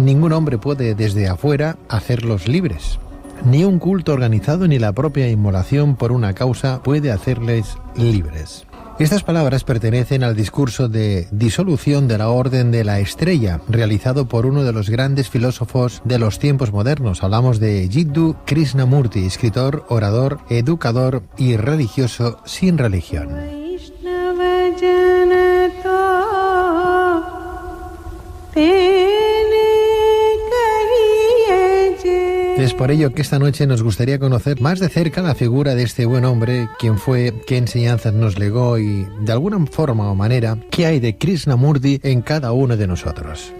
Ningún hombre puede desde afuera hacerlos libres. Ni un culto organizado ni la propia inmolación por una causa puede hacerles libres. Estas palabras pertenecen al discurso de disolución de la Orden de la Estrella, realizado por uno de los grandes filósofos de los tiempos modernos. Hablamos de Jiddu Krishnamurti, escritor, orador, educador y religioso sin religión. Es por ello que esta noche nos gustaría conocer más de cerca la figura de este buen hombre, quién fue, qué enseñanzas nos legó y, de alguna forma o manera, qué hay de Krishnamurti en cada uno de nosotros.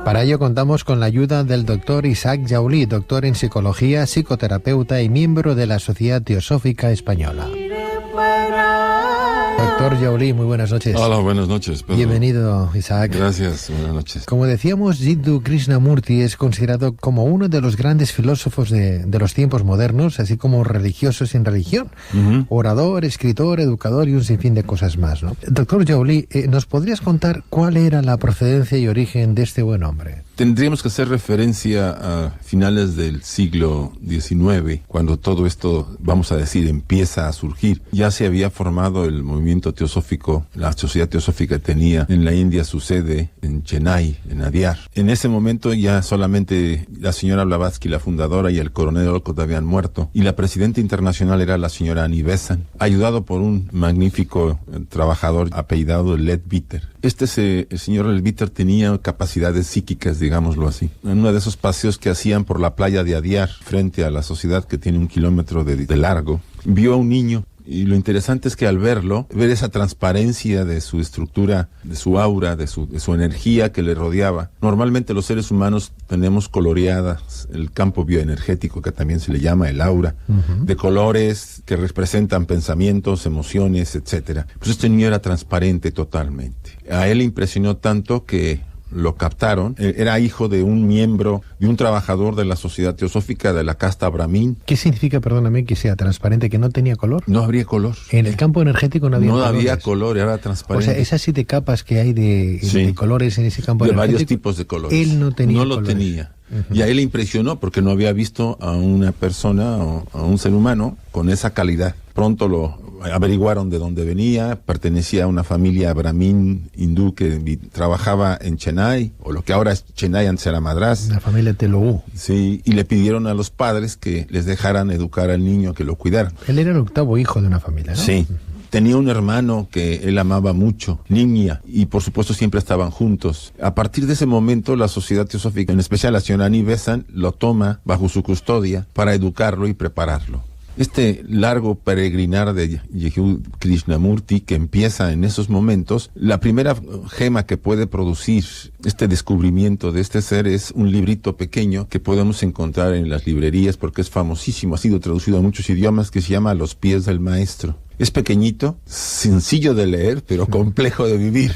Para ello contamos con la ayuda del doctor Isaac Jaulí, doctor en psicología, psicoterapeuta y miembro de la Sociedad Teosófica Española. Doctor Jaulí, muy buenas noches. Hola, buenas noches, Pedro. Bienvenido, Isaac. Gracias, buenas noches. Como decíamos, Jiddu Krishnamurti es considerado como uno de los grandes filósofos de los tiempos modernos, así como religioso sin religión. Orador, escritor, educador y un sinfín de cosas más, ¿no? Doctor Jaulí, ¿nos podrías contar cuál era la procedencia y origen de este buen hombre? Tendríamos que hacer referencia a finales del siglo XIX, cuando todo esto, vamos a decir, empieza a surgir. Ya se había formado el movimiento teosófico, la sociedad teosófica tenía en la India su sede en Chennai, en Adyar. En ese momento ya solamente la señora Blavatsky, la fundadora, y el coronel Olcott habían muerto, y la presidenta internacional era la señora Annie Besant, ayudado por un magnífico trabajador apellidado Leadbeater. El señor Leadbeater tenía capacidades psíquicas, digámoslo así. En uno de esos paseos que hacían por la playa de Adyar, frente a la sociedad que tiene 1 kilómetro de largo, vio a un niño. Y lo interesante es que al verlo, ver esa transparencia de su estructura, de su aura, de su energía que le rodeaba. Normalmente los seres humanos tenemos coloreadas el campo bioenergético, que también se le llama el aura, de colores que representan pensamientos, emociones, etcétera. Pues este niño era transparente totalmente. A él le impresionó tanto que lo captaron. Era hijo de un miembro, de un trabajador de la sociedad teosófica de la casta Brahmin. ¿Qué significa, perdóname, que sea transparente, que no tenía color? No habría color. En el campo energético no había colores. No había color, era transparente. O sea, esas 7 capas que hay de colores en ese campo energético. De varios tipos de colores. Él no tenía No lo colores. tenía. Y a él le impresionó porque no había visto a una persona o a un ser humano con esa calidad. Pronto lo averiguaron de dónde venía. Pertenecía a una familia brahmin hindú que trabajaba en Chennai, o lo que ahora es Chennai, antes era Madrás. La familia Telugu. Sí, y le pidieron a los padres que les dejaran educar al niño, que lo cuidaran. Él era el 8º hijo de una familia, ¿no? Sí. Tenía un hermano que él amaba mucho, Nimia, y por supuesto siempre estaban juntos. A partir de ese momento, la sociedad teosófica, en especial la señora Annie Besant, lo toma bajo su custodia para educarlo y prepararlo. Este largo peregrinar de Jiddu Krishnamurti, que empieza en esos momentos, la primera gema que puede producir este descubrimiento de este ser es un librito pequeño que podemos encontrar en las librerías porque es famosísimo, ha sido traducido a muchos idiomas, que se llama Los pies del maestro. Es pequeñito, sencillo de leer, pero complejo de vivir.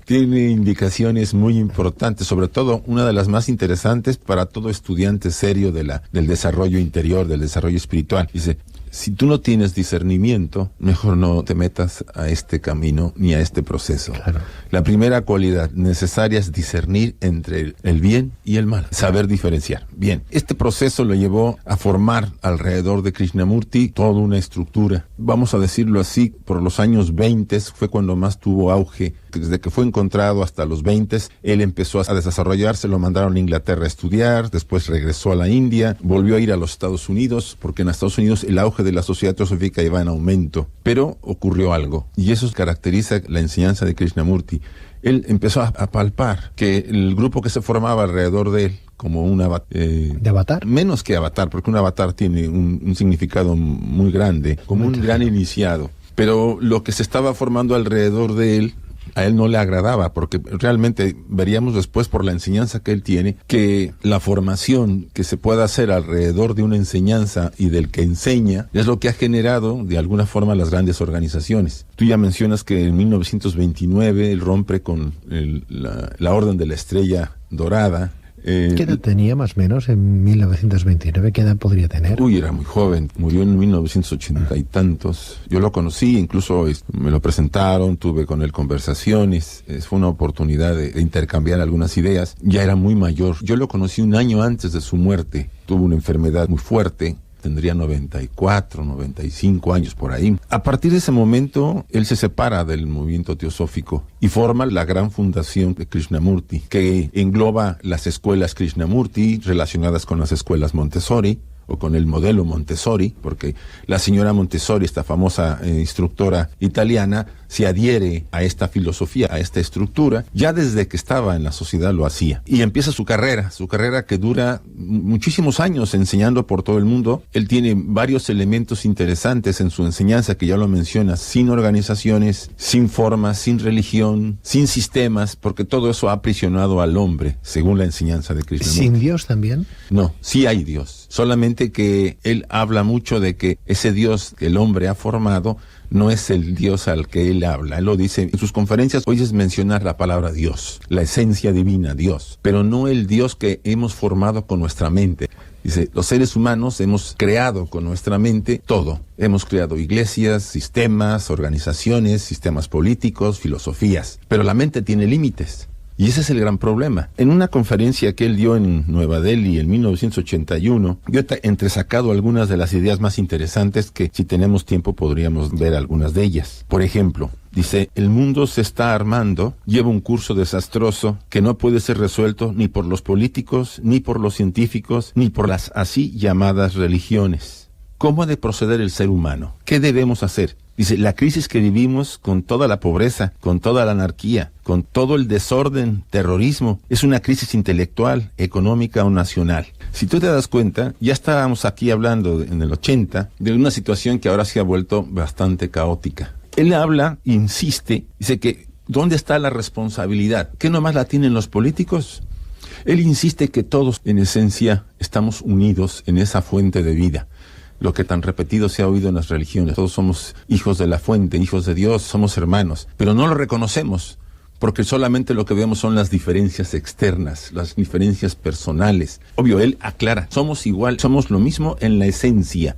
Tiene indicaciones muy importantes, sobre todo una de las más interesantes para todo estudiante serio del desarrollo interior, del desarrollo espiritual. Dice, si tú no tienes discernimiento, mejor no te metas a este camino ni a este proceso. Claro. La primera cualidad necesaria es discernir entre el bien y el mal, saber diferenciar. Bien, este proceso lo llevó a formar alrededor de Krishnamurti toda una estructura. Vamos a decirlo así, por los años 20 fue cuando más tuvo auge. Desde que fue encontrado hasta los 20, él empezó a desarrollarse, lo mandaron a Inglaterra a estudiar, después regresó a la India, volvió a ir a los Estados Unidos, porque en Estados Unidos el auge de la sociedad teosófica iba en aumento. Pero ocurrió algo, y eso caracteriza la enseñanza de Krishnamurti. Él empezó a palpar que el grupo que se formaba alrededor de él, como un avatar. ¿De avatar? Menos que avatar, porque un avatar tiene un significado muy grande, como un gran iniciado. Pero lo que se estaba formando alrededor de él, a él no le agradaba, porque realmente veríamos después por la enseñanza que él tiene, que la formación que se pueda hacer alrededor de una enseñanza y del que enseña es lo que ha generado de alguna forma las grandes organizaciones. Tú ya mencionas que en 1929 él rompe con la Orden de la Estrella Dorada. ¿Qué edad tenía más o menos en 1929? ¿Qué edad podría tener? Era muy joven, murió en 1980 y tantos. Yo lo conocí, incluso me lo presentaron, tuve con él conversaciones, fue una oportunidad de intercambiar algunas ideas. Ya era muy mayor, yo lo conocí un año antes de su muerte, tuvo una enfermedad muy fuerte. Tendría 94, 95 años por ahí. A partir de ese momento, él se separa del movimiento teosófico y forma la gran fundación de Krishnamurti, que engloba las escuelas Krishnamurti relacionadas con las escuelas Montessori, o con el modelo Montessori, porque la señora Montessori, esta famosa instructora italiana, se adhiere a esta filosofía, a esta estructura, ya desde que estaba en la sociedad lo hacía. Y empieza su carrera que dura muchísimos años enseñando por todo el mundo. Él tiene varios elementos interesantes en su enseñanza, que ya lo menciona, sin organizaciones, sin formas, sin religión, sin sistemas, porque todo eso ha aprisionado al hombre, según la enseñanza de Krishnamurti. ¿Sin Dios también? No, sí hay Dios, solamente que él habla mucho de que ese Dios que el hombre ha formado no es el Dios al que él habla. Él lo dice en sus conferencias, oyes mencionar la palabra Dios, la esencia divina, Dios, pero no el Dios que hemos formado con nuestra mente. Dice, los seres humanos hemos creado con nuestra mente todo. Hemos creado iglesias, sistemas, organizaciones, sistemas políticos, filosofías, pero la mente tiene límites. Y ese es el gran problema. En una conferencia que él dio en Nueva Delhi en 1981, yo he entresacado algunas de las ideas más interesantes que, si tenemos tiempo, podríamos ver algunas de ellas. Por ejemplo, dice, el mundo se está armando, lleva un curso desastroso que no puede ser resuelto ni por los políticos, ni por los científicos, ni por las así llamadas religiones. ¿Cómo ha de proceder el ser humano? ¿Qué debemos hacer? Dice, la crisis que vivimos con toda la pobreza, con toda la anarquía, con todo el desorden, terrorismo, es una crisis intelectual, económica o nacional. Si tú te das cuenta, ya estábamos aquí hablando en el 80 de una situación que ahora se ha vuelto bastante caótica. Él habla, insiste, dice que ¿dónde está la responsabilidad? ¿Qué nomás la tienen los políticos? Él insiste que todos, en esencia, estamos unidos en esa fuente de vida. Lo que tan repetido se ha oído en las religiones. Todos somos hijos de la fuente, hijos de Dios, somos hermanos. Pero no lo reconocemos, porque solamente lo que vemos son las diferencias externas, las diferencias personales. Obvio, él aclara, somos igual, somos lo mismo en la esencia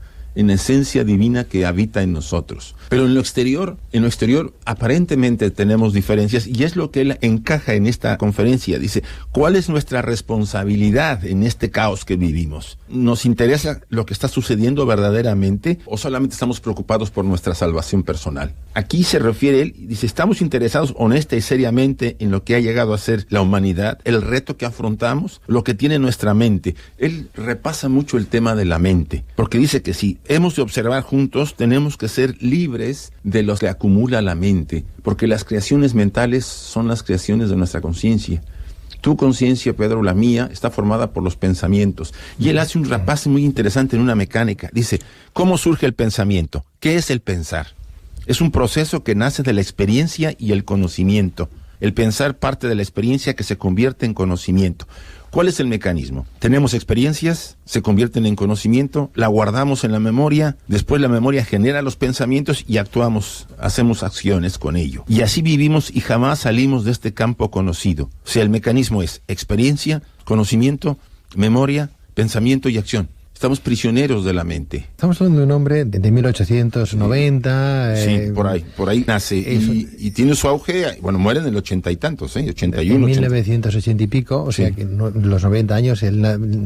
divina que habita en nosotros. Pero en lo exterior aparentemente tenemos diferencias, y es lo que él encaja en esta conferencia. Dice, ¿cuál es nuestra responsabilidad en este caos que vivimos? ¿Nos interesa lo que está sucediendo verdaderamente o solamente estamos preocupados por nuestra salvación personal? Aquí se refiere él, dice, estamos interesados honesta y seriamente en lo que ha llegado a ser la humanidad, el reto que afrontamos, lo que tiene nuestra mente. Él repasa mucho el tema de la mente, porque dice que si hemos de observar juntos, tenemos que ser libres de los que acumula la mente, porque las creaciones mentales son las creaciones de nuestra conciencia. Tu conciencia, Pedro, la mía, está formada por los pensamientos. Y él hace un repase muy interesante en una mecánica. Dice, ¿cómo surge el pensamiento? ¿Qué es el pensar? Es un proceso que nace de la experiencia y el conocimiento. El pensar parte de la experiencia que se convierte en conocimiento. ¿Cuál es el mecanismo? Tenemos experiencias, se convierten en conocimiento, la guardamos en la memoria, después la memoria genera los pensamientos y actuamos, hacemos acciones con ello. Y así vivimos y jamás salimos de este campo conocido. O sea, el mecanismo es experiencia, conocimiento, memoria, pensamiento y acción. Estamos prisioneros de la mente. Estamos hablando de un hombre de 1890. Sí, por ahí nace y tiene su auge, bueno, muere en el 80 y tantos, 81. En 1980 y pico, o sea que los 90 años, él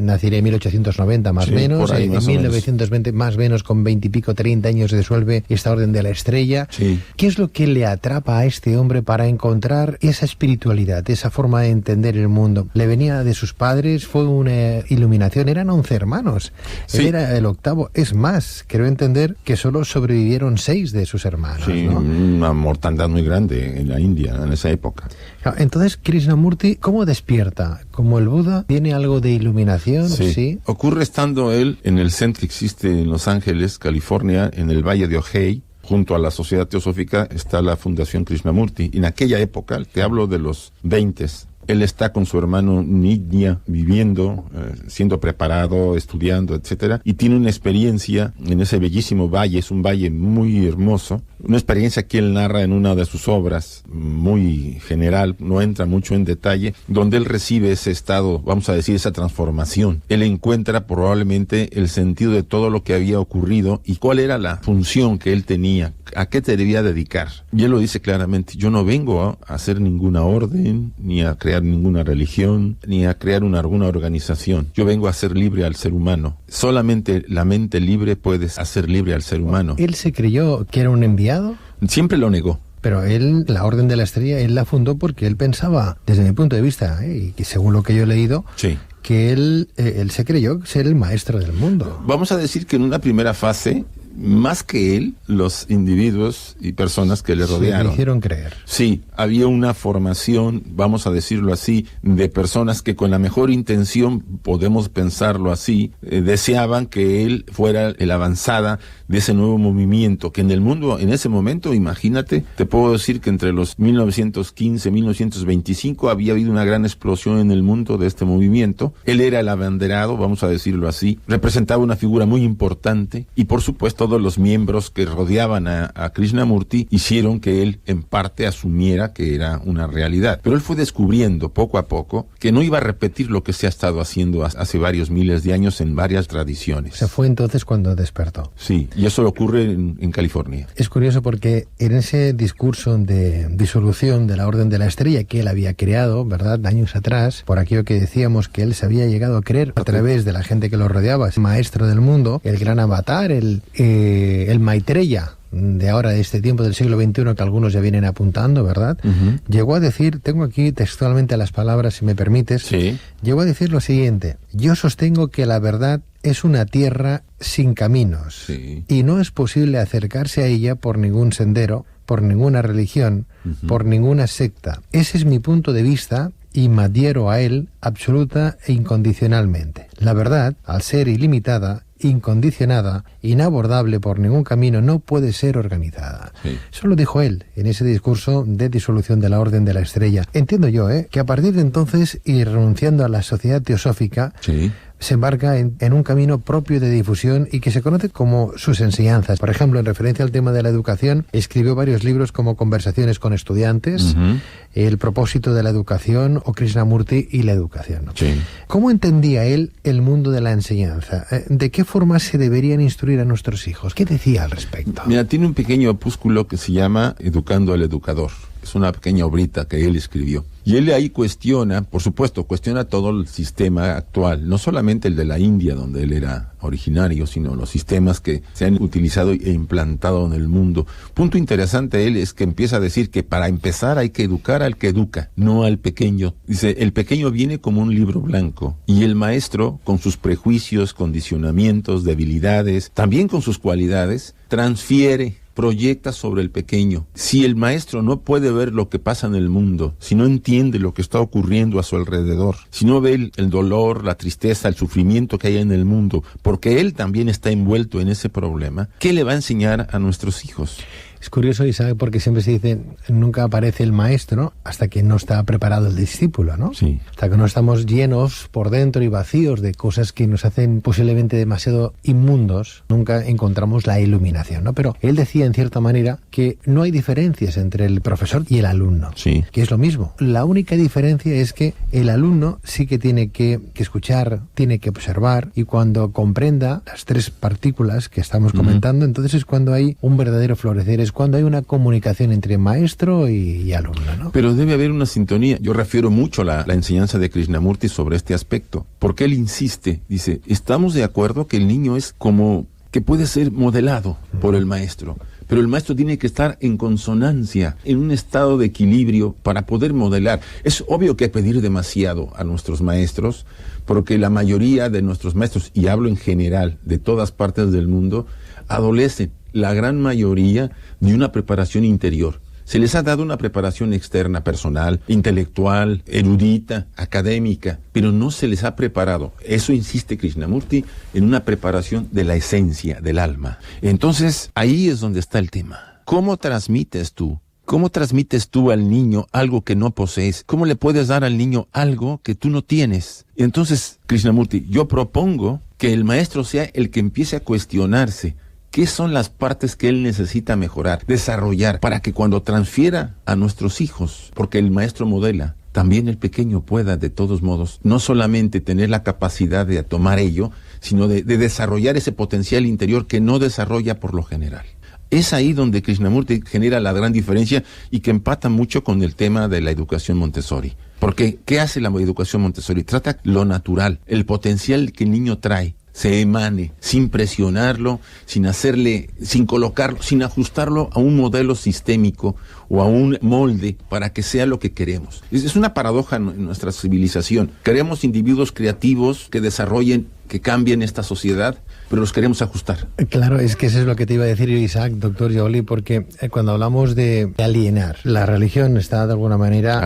nacería en 1890 más o menos, en 1920 más o menos con 20 y pico, 30 años se disuelve esta Orden de la Estrella. Sí. ¿Qué es lo que le atrapa a este hombre para encontrar esa espiritualidad, esa forma de entender el mundo? ¿Le venía de sus padres? ¿Fue una iluminación? Eran 11 hermanos. Sí. Él era el octavo. Es más, creo entender que solo sobrevivieron 6 de sus hermanos. Sí, ¿no? Una mortandad muy grande en la India en esa época. Entonces, Krishnamurti, ¿cómo despierta? ¿Como el Buda? ¿Tiene algo de iluminación? Sí. Ocurre estando él en el centro que existe en Los Ángeles, California, en el Valle de Ojai. Junto a la Sociedad Teosófica está la Fundación Krishnamurti. En aquella época, te hablo de los 20s, Él está con su hermano Niña viviendo, siendo preparado, estudiando, etcétera, y tiene una experiencia en ese bellísimo valle, es un valle muy hermoso, una experiencia que él narra en una de sus obras, muy general, no entra mucho en detalle, donde él recibe ese estado, vamos a decir, esa transformación. Él encuentra probablemente el sentido de todo lo que había ocurrido y cuál era la función que él tenía, a qué te debía dedicar. Y él lo dice claramente: yo no vengo a hacer ninguna orden, ni a crear ninguna religión, ni a crear alguna organización. Yo vengo a hacer libre al ser humano. Solamente la mente libre puede hacer libre al ser humano. ¿Él se creyó que era un enviado? Siempre lo negó. Pero él, la Orden de la Estrella, él la fundó porque él pensaba, desde mi punto de vista, y que según lo que yo he leído, sí, que él se creyó ser el maestro del mundo. Vamos a decir que en una primera fase, más que él, los individuos y personas que le rodearon. Se le hicieron creer. Sí, había una formación, vamos a decirlo así, de personas que con la mejor intención, podemos pensarlo así, deseaban que él fuera la avanzada de ese nuevo movimiento, que en el mundo, en ese momento, imagínate, te puedo decir que entre los 1915 y 1925 había habido una gran explosión en el mundo de este movimiento. Él era el abanderado, vamos a decirlo así, representaba una figura muy importante y por supuesto todos los miembros que rodeaban a Krishnamurti hicieron que él en parte asumiera que era una realidad. Pero él fue descubriendo poco a poco que no iba a repetir lo que se ha estado haciendo hace varios miles de años en varias tradiciones. O sea, fue entonces cuando despertó. Sí, y eso ocurre en California. Es curioso porque en ese discurso de disolución de la Orden de la Estrella que él había creado, ¿verdad?, años atrás, por aquello que decíamos que él se había llegado a creer a través de la gente que lo rodeaba, es maestro del mundo, el gran avatar, el Maitreya de ahora, de este tiempo del siglo XXI, que algunos ya vienen apuntando, ¿verdad? Uh-huh. Llegó a decir, tengo aquí textualmente las palabras, si me permites, sí. Llegó a decir lo siguiente: yo sostengo que la verdad es una tierra sin caminos, sí, y no es posible acercarse a ella por ningún sendero, por ninguna religión, uh-huh, por ninguna secta. Ese es mi punto de vista y me adhiero a él absoluta e incondicionalmente. La verdad, al ser ilimitada, incondicionada, inabordable por ningún camino, no puede ser organizada. Sí. Eso lo dijo él en ese discurso de disolución de la Orden de la Estrella. Entiendo yo, que a partir de entonces, y renunciando a la sociedad teosófica, sí, se embarca en un camino propio de difusión y que se conoce como sus enseñanzas. Por ejemplo, en referencia al tema de la educación, escribió varios libros como Conversaciones con estudiantes, uh-huh, El propósito de la educación o Krishnamurti y la educación. Sí. ¿Cómo entendía él el mundo de la enseñanza? ¿De qué forma se deberían instruir a nuestros hijos? ¿Qué decía al respecto? Mira, tiene un pequeño opúsculo que se llama Educando al Educador. Es una pequeña obrita que él escribió. Y él ahí cuestiona, por supuesto, cuestiona todo el sistema actual, no solamente el de la India, donde él era originario, sino los sistemas que se han utilizado e implantado en el mundo. Punto interesante él es que empieza a decir que para empezar hay que educar al que educa, no al pequeño. Dice, el pequeño viene como un libro blanco y el maestro, con sus prejuicios, condicionamientos, debilidades, también con sus cualidades, transfiere, proyecta sobre el pequeño. Si el maestro no puede ver lo que pasa en el mundo, si no entiende lo que está ocurriendo a su alrededor, si no ve el dolor, la tristeza, el sufrimiento que hay en el mundo, porque él también está envuelto en ese problema, ¿qué le va a enseñar a nuestros hijos? Es curioso, Isaac, porque siempre se dice, nunca aparece el maestro hasta que no está preparado el discípulo, ¿no? Sí. Hasta que no estamos llenos por dentro y vacíos de cosas que nos hacen posiblemente demasiado inmundos, nunca encontramos la iluminación, ¿no? Pero él decía, en cierta manera, que no hay diferencias entre el profesor y el alumno, sí, que es lo mismo. La única diferencia es que el alumno sí que tiene que escuchar, tiene que observar, y cuando comprenda las tres partículas que estamos comentando, uh-huh, entonces es cuando hay un verdadero florecer, es cuando hay una comunicación entre maestro y alumno, ¿no? Pero debe haber una sintonía. Yo refiero mucho la enseñanza de Krishnamurti sobre este aspecto, porque él insiste, dice, estamos de acuerdo que el niño es como que puede ser modelado por el maestro, pero el maestro tiene que estar en consonancia, en un estado de equilibrio para poder modelar. Es obvio que pedir demasiado a nuestros maestros, porque la mayoría de nuestros maestros, y hablo en general de todas partes del mundo, adolecen, la gran mayoría, de una preparación interior. Se les ha dado una preparación externa, personal, intelectual, erudita, académica, pero no se les ha preparado, eso insiste Krishnamurti, en una preparación de la esencia, del alma. Entonces, ahí es donde está el tema. ¿Cómo transmites tú ¿Cómo transmites tú al niño algo que no posees? ¿Cómo le puedes dar al niño algo que tú no tienes? Entonces, Krishnamurti, yo propongo que el maestro sea el que empiece a cuestionarse qué son las partes que él necesita mejorar, desarrollar, para que cuando transfiera a nuestros hijos, porque el maestro modela, también el pequeño pueda, de todos modos, no solamente tener la capacidad de tomar ello, sino de desarrollar ese potencial interior que no desarrolla por lo general. Es ahí donde Krishnamurti genera la gran diferencia y que empata mucho con el tema de la educación Montessori. Porque, ¿qué hace la educación Montessori? Trata lo natural, el potencial que el niño trae, se emane, sin presionarlo, sin colocarlo, sin ajustarlo a un modelo sistémico o a un molde para que sea lo que queremos. Es una paradoja en nuestra civilización. Queremos individuos creativos que desarrollen, que cambien esta sociedad, pero los queremos ajustar. Claro, es que eso es lo que te iba a decir Isaac, doctor Joly, porque cuando hablamos de alienar, la religión está de alguna manera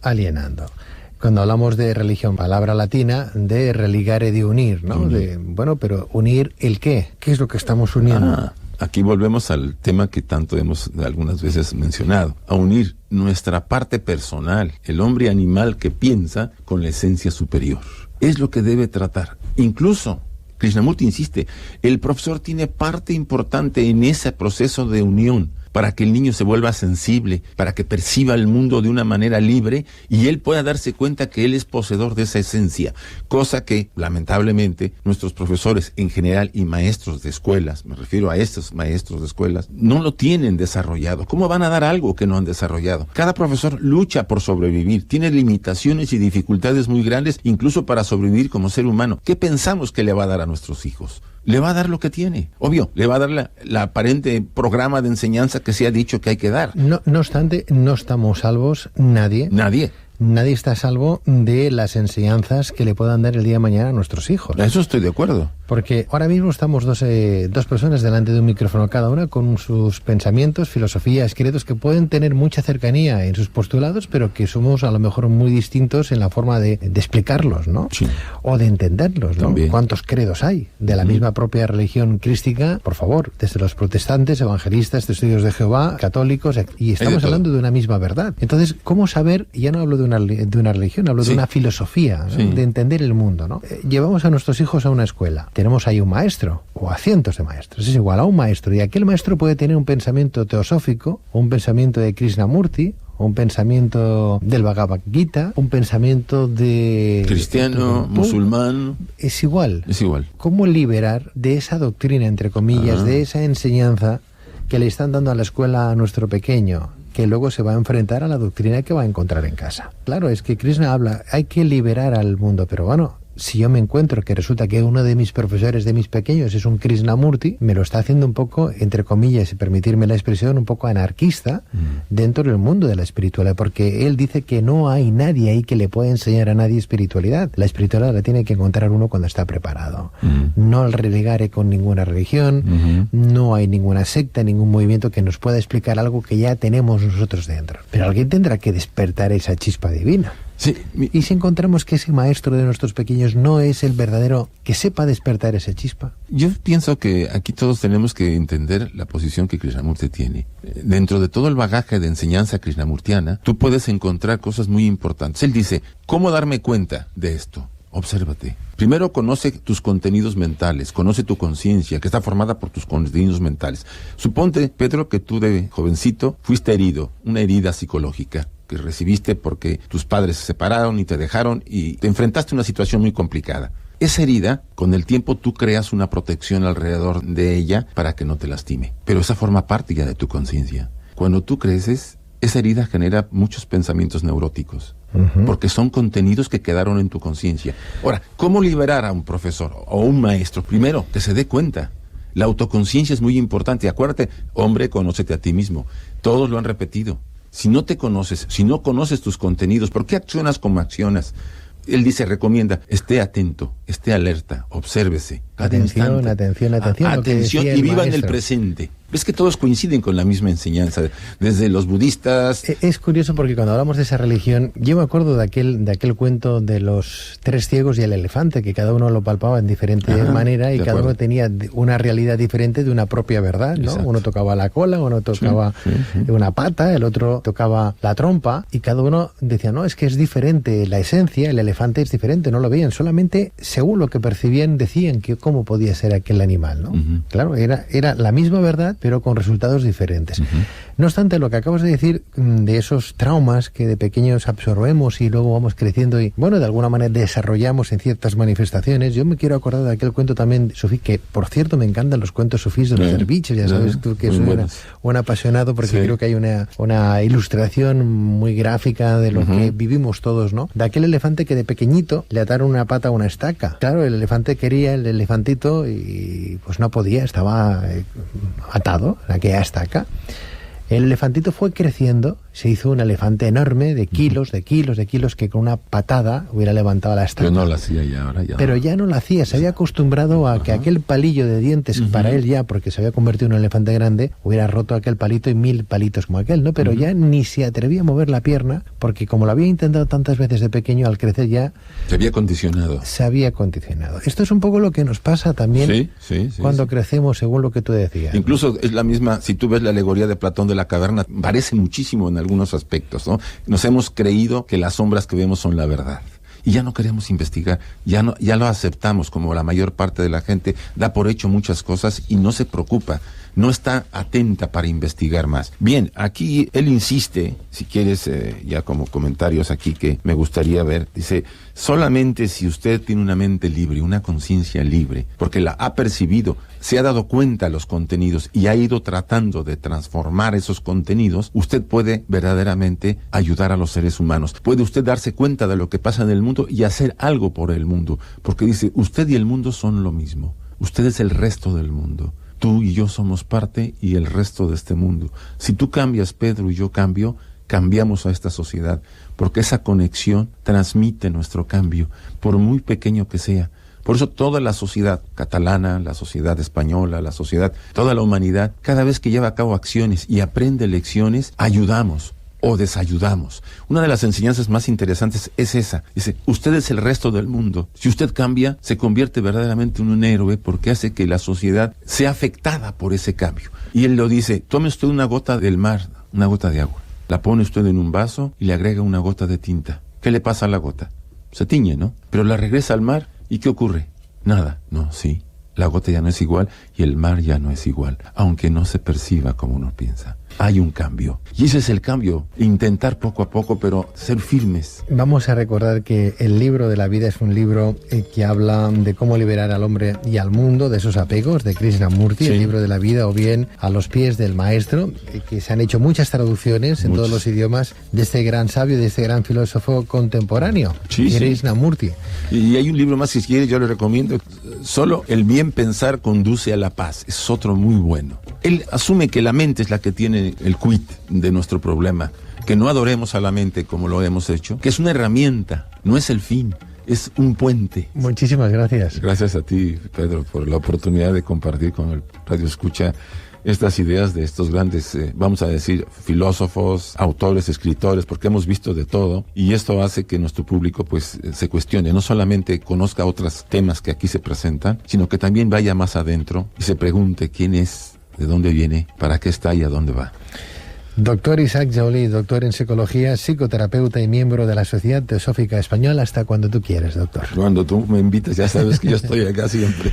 alienando. Cuando hablamos de religión, palabra latina, de religare, de unir, ¿no? Pero ¿unir el qué? ¿Qué es lo que estamos uniendo? Aquí volvemos al tema que tanto hemos algunas veces mencionado, a unir nuestra parte personal, el hombre animal que piensa, con la esencia superior. Es lo que debe tratar. Incluso, Krishnamurti insiste, el profesor tiene parte importante en ese proceso de unión, para que el niño se vuelva sensible, para que perciba el mundo de una manera libre y él pueda darse cuenta que él es poseedor de esa esencia, cosa que, lamentablemente, nuestros profesores en general y maestros de escuelas, me refiero a estos maestros de escuelas, no lo tienen desarrollado. ¿Cómo van a dar algo que no han desarrollado? Cada profesor lucha por sobrevivir, tiene limitaciones y dificultades muy grandes, incluso para sobrevivir como ser humano. ¿Qué pensamos que le va a dar a nuestros hijos? Le va a dar lo que tiene, obvio, le va a dar la aparente programa de enseñanza que se ha dicho que hay que dar. No obstante, no estamos salvos, nadie. Nadie está a salvo de las enseñanzas que le puedan dar el día de mañana a nuestros hijos. Eso estoy de acuerdo. Porque ahora mismo estamos dos personas delante de un micrófono cada una con sus pensamientos, filosofías, credos que pueden tener mucha cercanía en sus postulados, pero que somos a lo mejor muy distintos en la forma de explicarlos, ¿no? Sí. O de entenderlos, ¿no? También. ¿Cuántos credos hay de la misma propia religión crística? Por favor, desde los protestantes, evangelistas, testigos de Jehová, católicos, y estamos hablando de una misma verdad. Entonces, ¿cómo saber? Ya no hablo de una religión, hablo de una filosofía, ¿no? De entender el mundo, ¿no? Llevamos a nuestros hijos a una escuela. Tenemos ahí un maestro, o a cientos de maestros, es igual a un maestro, y aquel maestro puede tener un pensamiento teosófico, un pensamiento de Krishnamurti, un pensamiento del Bhagavad Gita, un pensamiento de... cristiano, musulmán... Es igual. Es igual. ¿Cómo liberar de esa doctrina, entre comillas, de esa enseñanza que le están dando a la escuela a nuestro pequeño, que luego se va a enfrentar a la doctrina que va a encontrar en casa? Claro, es que Krishna habla, hay que liberar al mundo, pero bueno, si yo me encuentro que resulta que uno de mis profesores de mis pequeños es un Krishnamurti, me lo está haciendo un poco, entre comillas, y permitirme la expresión, un poco anarquista dentro del mundo de la espiritualidad, porque él dice que no hay nadie ahí que le pueda enseñar a nadie espiritualidad. La espiritualidad la tiene que encontrar uno cuando está preparado. No al relegare con ninguna religión, no hay ninguna secta, ningún movimiento que nos pueda explicar algo que ya tenemos nosotros dentro. Pero alguien tendrá que despertar esa chispa divina. Sí. Y si encontramos que ese maestro de nuestros pequeños no es el verdadero que sepa despertar esa chispa. Yo pienso que aquí todos tenemos que entender la posición que Krishnamurti tiene. Dentro de todo el bagaje de enseñanza krishnamurtiana, tú puedes encontrar cosas muy importantes. Él dice, ¿cómo darme cuenta de esto? Obsérvate. Primero conoce tus contenidos mentales, conoce tu conciencia, que está formada por tus contenidos mentales. Suponte, Pedro, que tú de jovencito fuiste herido, una herida psicológica que recibiste porque tus padres se separaron y te dejaron y te enfrentaste a una situación muy complicada. Esa herida, con el tiempo tú creas una protección alrededor de ella para que no te lastime. Pero esa forma parte ya de tu conciencia. Cuando tú creces, esa herida genera muchos pensamientos neuróticos, porque son contenidos que quedaron en tu conciencia. Ahora, ¿cómo liberar a un profesor o un maestro? Primero, que se dé cuenta. La autoconciencia es muy importante. Acuérdate, hombre, conócete a ti mismo. Todos lo han repetido. Si no te conoces, si no conoces tus contenidos, ¿por qué accionas como accionas? Él dice, recomienda, esté atento, esté alerta, obsérvese. Atención y viva en el presente. Es que todos coinciden con la misma enseñanza, desde los budistas. Es curioso porque cuando hablamos de esa religión, yo me acuerdo de aquel cuento de los 3 ciegos y el elefante, que cada uno lo palpaba en diferente manera y cada uno tenía una realidad diferente de una propia verdad, ¿no? Exacto. Uno tocaba la cola, uno tocaba una pata, el otro tocaba la trompa, y cada uno decía, no, es que es diferente, la esencia, el elefante es diferente, no lo veían, solamente según lo que percibían decían que cómo podía ser aquel animal, ¿no? Claro, era la misma verdad, pero con resultados diferentes. No obstante, lo que acabas de decir de esos traumas que de pequeños absorbemos y luego vamos creciendo y, bueno, de alguna manera desarrollamos en ciertas manifestaciones. Yo me quiero acordar de aquel cuento también, Sufí, que por cierto me encantan los cuentos sufís de los derviches, ya sabes tú que soy un apasionado, porque creo que hay una ilustración muy gráfica de lo que vivimos todos, ¿no? De aquel elefante que de pequeñito le ataron una pata a una estaca. Claro, el elefante quería el elefantito y pues no podía, estaba atado a aquella estaca. El elefantito fue creciendo, se hizo un elefante enorme de kilos, que con una patada hubiera levantado la estaca. Pero no lo hacía ya, ahora ya. Pero ya no lo hacía, se había acostumbrado a que aquel palillo de dientes para él ya, porque se había convertido en un elefante grande, hubiera roto aquel palito y 1000 palitos como aquel, ¿no? Pero ya ni se atrevía a mover la pierna, porque como lo había intentado tantas veces de pequeño, al crecer ya... Se había condicionado. Esto es un poco lo que nos pasa también cuando crecemos, según lo que tú decías. Incluso es la misma, si tú ves la alegoría de Platón de la caverna, parece muchísimo en algunos aspectos, ¿no? Nos hemos creído que las sombras que vemos son la verdad. Y ya no queremos investigar, ya lo aceptamos, como la mayor parte de la gente da por hecho muchas cosas y no se preocupa, no está atenta para investigar más. Bien, aquí él insiste, si quieres, ya como comentarios aquí que me gustaría ver, dice, solamente si usted tiene una mente libre, una conciencia libre, porque la ha percibido, se ha dado cuenta de los contenidos y ha ido tratando de transformar esos contenidos, usted puede verdaderamente ayudar a los seres humanos. Puede usted darse cuenta de lo que pasa en el mundo y hacer algo por el mundo, porque dice, usted y el mundo son lo mismo. Usted es el resto del mundo. Tú y yo somos parte y el resto de este mundo. Si tú cambias, Pedro, y yo cambio, cambiamos a esta sociedad, porque esa conexión transmite nuestro cambio, por muy pequeño que sea. Por eso toda la sociedad catalana, la sociedad española, la sociedad, toda la humanidad, cada vez que lleva a cabo acciones y aprende lecciones, ayudamos o desayudamos. Una de las enseñanzas más interesantes es esa. Dice, usted es el resto del mundo. Si usted cambia, se convierte verdaderamente en un héroe porque hace que la sociedad sea afectada por ese cambio. Y él lo dice, tome usted una gota del mar, una gota de agua. La pone usted en un vaso y le agrega una gota de tinta. ¿Qué le pasa a la gota? Se tiñe, ¿no? Pero la regresa al mar y ¿qué ocurre? Nada. No, sí. La gota ya no es igual y el mar ya no es igual, aunque no se perciba como uno piensa. Hay un cambio. Y ese es el cambio. Intentar poco a poco, pero ser firmes. Vamos a recordar que el libro de la vida es un libro que habla de cómo liberar al hombre y al mundo de esos apegos, de Krishnamurti, el libro de la vida, o bien A los pies del maestro, que se han hecho muchas traducciones en todos los idiomas de este gran sabio, de este gran filósofo contemporáneo, Krishnamurti. Y hay un libro más, si quieres, yo le recomiendo. Solo el bien pensar conduce a la paz. Es otro muy bueno. Él asume que la mente es la que tiene el quid de nuestro problema, que no adoremos a la mente como lo hemos hecho, que es una herramienta, no es el fin, es un puente. Muchísimas gracias. Gracias a ti, Pedro, por la oportunidad de compartir con el Radio Escucha estas ideas de estos grandes, vamos a decir, filósofos, autores, escritores, porque hemos visto de todo, y esto hace que nuestro público pues se cuestione, no solamente conozca otros temas que aquí se presentan, sino que también vaya más adentro y se pregunte quién es, de dónde viene, para qué está y a dónde va. Doctor Isaac Joly, doctor en psicología, psicoterapeuta y miembro de la Sociedad Teosófica Española, hasta cuando tú quieras, doctor. Cuando tú me invitas, ya sabes que yo estoy acá siempre.